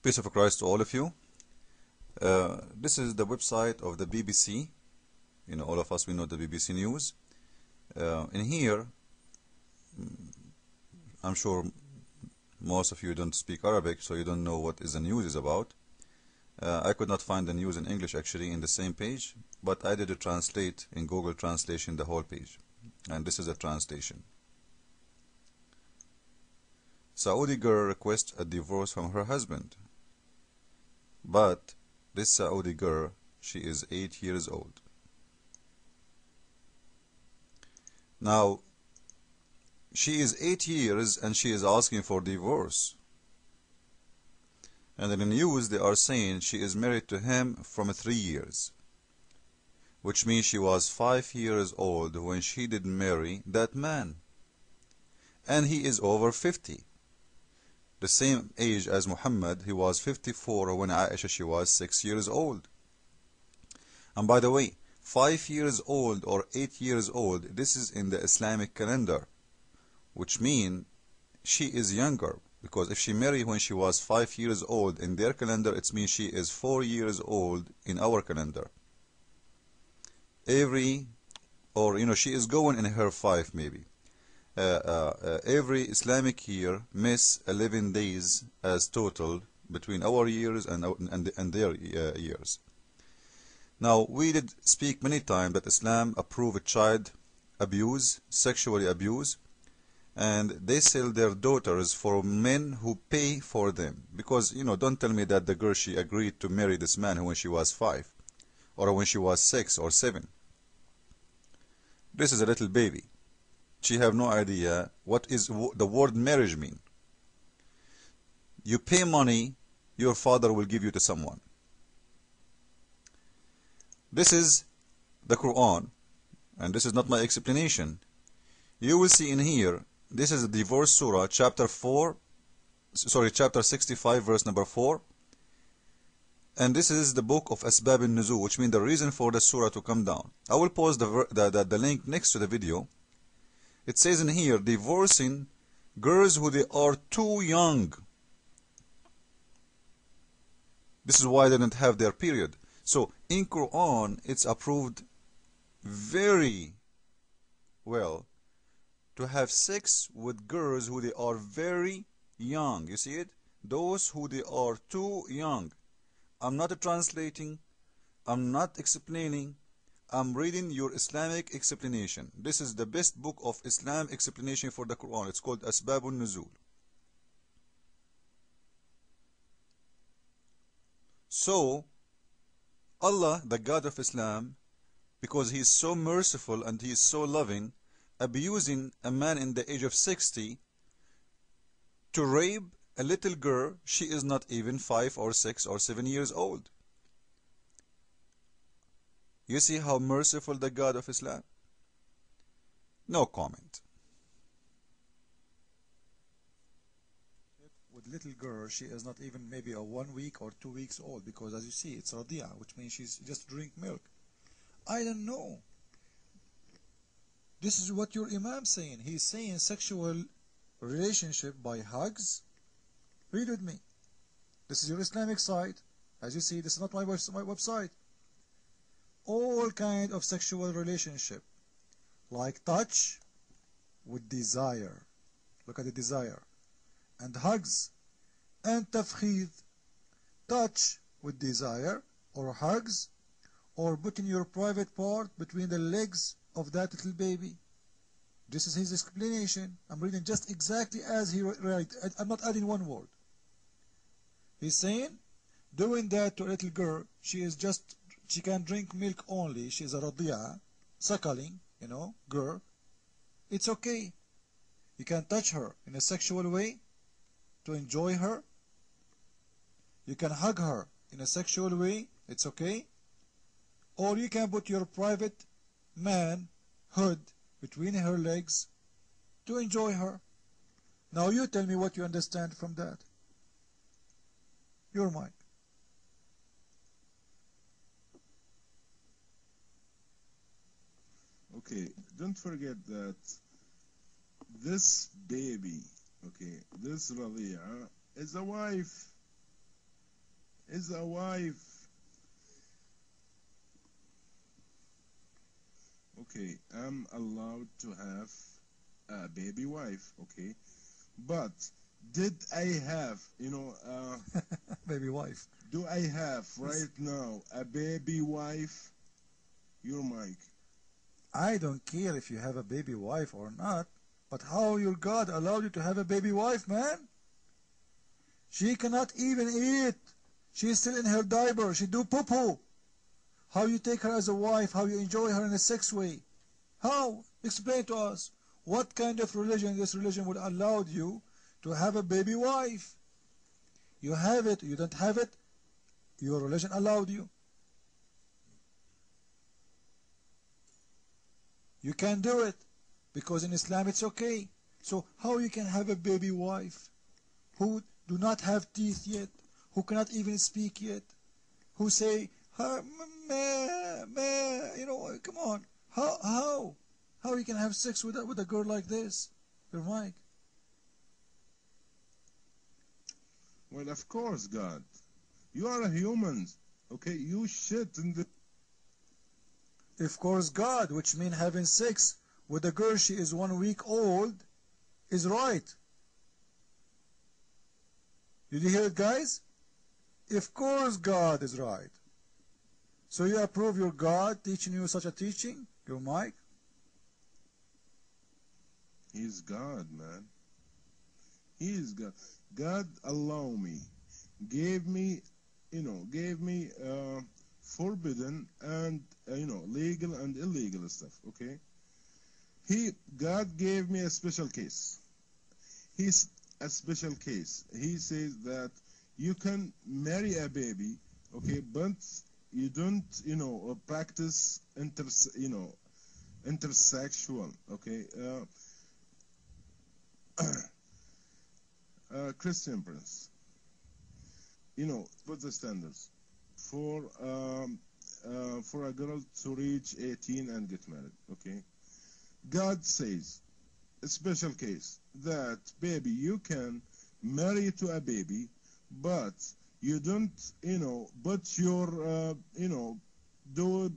Peace of Christ to all of you. This is the website of the BBC. You know, all of us, we know the BBC News. In here, I'm sure most of you don't speak Arabic, so you don't know what is the news is about. I could not find the news in English actually in the same page, but I did a translate in Google Translation the whole page. And this is a translation. Saudi girl requests a divorce from her husband. But this Saudi girl, she is 8 years old. Now, she is 8 years and she is asking for divorce. And in the news they are saying she is married to him from 3 years. Which means she was 5 years old when she did marry that man. And he is over 50. The same age as Muhammad, he was 54 when Aisha, she was 6 years old. And by the way, 5 years old or 8 years old, this is in the Islamic calendar, which means she is younger, because if she married when she was 5 years old in their calendar, it means she is 4 years old in our calendar. She is going in her 5 maybe. Every Islamic year miss 11 days as total between our years and their years. Now, we did speak many times that Islam approve child abuse, sexually abuse, and they sell their daughters for men who pay for them. Because, don't tell me that the girl, she agreed to marry this man when she was 5, or when she was 6 or 7. This is a little baby. She have no idea what is the word marriage mean. You pay money, your father will give you to someone. This is the Quran, and this is not my explanation. You will see in here, this is the Divorce Surah, chapter 65, verse number 4. And this is the book of Asbab al-Nuzul, which means the reason for the surah to come down. I will post the link next to the video. It says in here, divorcing girls who they are too young. This is why they don't have their period. So in Quran, it's approved very well to have sex with girls who they are very young. You see it? Those who they are too young. I'm not translating. I'm not explaining. I'm reading your Islamic explanation. This is the best book of Islam explanation for the Quran. It's called Asbab al-Nuzul. So, Allah, the God of Islam, because He is so merciful and He is so loving, abusing a man in the age of 60 to rape a little girl, she is not even 5 or 6 or 7 years old. You see how merciful the God of Islam? No comment. With little girl, she is not even maybe a 1 week or 2 weeks old, because as you see, it's radia, which means she's just drink milk. I don't know. This is what your Imam saying. He's saying sexual relationship by hugs. Read with me. This is your Islamic site. As you see, this is not my website. All kind of sexual relationship, like touch with desire. Look at the desire. And hugs and tafkhid. Touch with desire, or hugs, or putting your private part between the legs of that little baby. This is his explanation. I'm reading just exactly as he wrote. I'm not adding one word. He's saying, doing that to a little girl, she can drink milk only. She's a radia, suckling, girl. It's okay. You can touch her in a sexual way to enjoy her. You can hug her in a sexual way. It's okay. Or you can put your private manhood between her legs to enjoy her. Now you tell me what you understand from that. Your mic. Okay, don't forget that this baby, okay, this Radia is a wife is a wife. Okay, I'm allowed to have a baby wife, okay? But did I have, Baby wife. do I have right now a baby wife? Your mic. I don't care if you have a baby wife or not, but how your God allowed you to have a baby wife, man? She cannot even eat. She's still in her diaper. She do poo-poo. How you take her as a wife, how you enjoy her in a sex way. How? Explain to us. What kind of religion this religion would allow you to have a baby wife? You have it, you don't have it, your religion allowed you. You can do it because in Islam it's okay. So how you can have a baby wife who do not have teeth yet, who cannot even speak yet, who say, come on. How you can have sex with a girl like this? Your mic. Well, of course, God. You are a human, okay? You shit in the... Of course, God, which means having sex with a girl she is 1 week old, is right. Did you hear it, guys? Of course, God is right. So you approve your God teaching you such a teaching? Your mic? He's God, man. He is God. God allow me, gave me forbidden and legal and illegal stuff. Okay. God gave me a special case. He's a special case. He says that you can marry a baby, okay, but you don't practice intersexual, okay. Christian Prince, put the standards for a girl to reach 18 and get married, okay? God says, a special case, that baby, you can marry to a baby, but you don't, but your, do,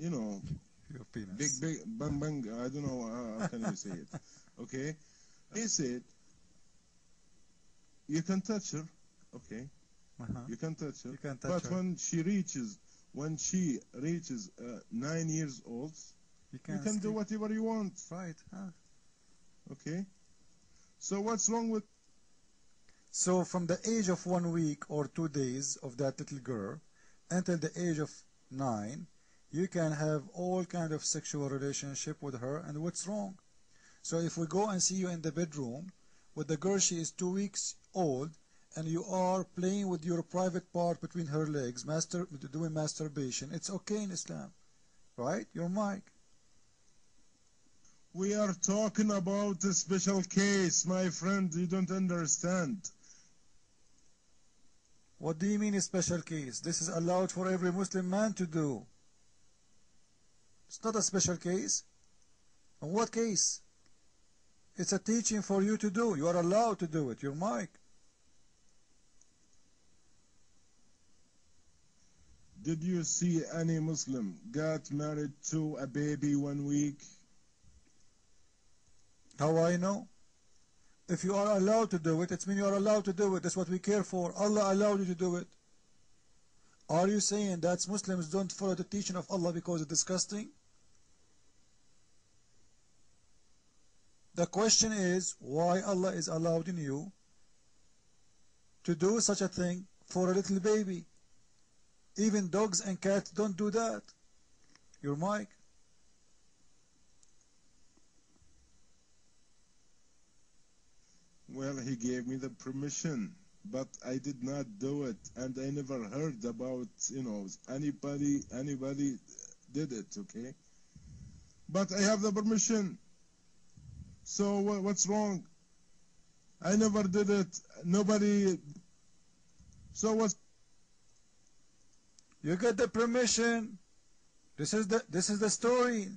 Your penis. big, bang, bang, I don't know, how can you say it, okay? He said, you can touch her, okay? You can touch her. You can touch but her. when she reaches 9 years old, you can do sleep. whatever you want, Right, huh? okay? So what's wrong with... So from the age of 1 week or 2 days of that little girl until the age of 9, you can have all kind of sexual relationship with her, and what's wrong? So if we go and see you in the bedroom with the girl, she is 2 weeks old, and you are playing with your private part between her legs, doing masturbation, it's okay in Islam, right? Your mic. We are talking about a special case, my friend. You don't understand. What do you mean a special case? This is allowed for every Muslim man to do. It's not a special case. And what case? It's a teaching for you to do. You are allowed to do it. Your mic. Did you see any Muslim got married to a baby 1 week? How I know? If you are allowed to do it, it means you are allowed to do it. That's what we care for. Allah allowed you to do it. Are you saying that Muslims don't follow the teaching of Allah because it's disgusting? The question is, why Allah is allowing you to do such a thing for a little baby? Even dogs and cats don't do that. Your mic. Well, he gave me the permission, but I did not do it, and I never heard about, anybody did it, okay? But I have the permission. So what's wrong? I never did it. Nobody. So what's... You get the permission. This is the story.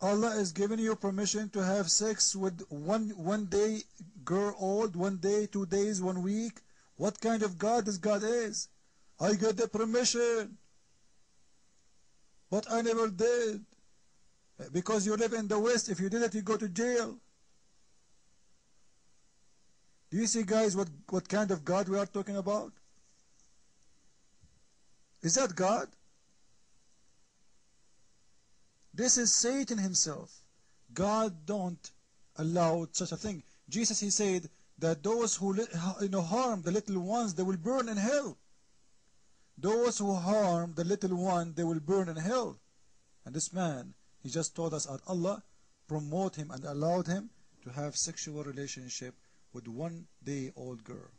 Allah is giving you permission to have sex with one day girl old, 1 day, 2 days, 1 week, What kind of God this God is? I got the permission, but I never did. Because you live in the West, if you did it, you go to jail. Do you see, guys, what kind of God we are talking about? Is that God? This is Satan himself. God don't allow such a thing. Jesus, he said that those who harm the little ones, they will burn in hell. Those who harm the little one, they will burn in hell. And this man, he just told us that Allah promote him and allowed him to have sexual relationship with 1-day-old girl.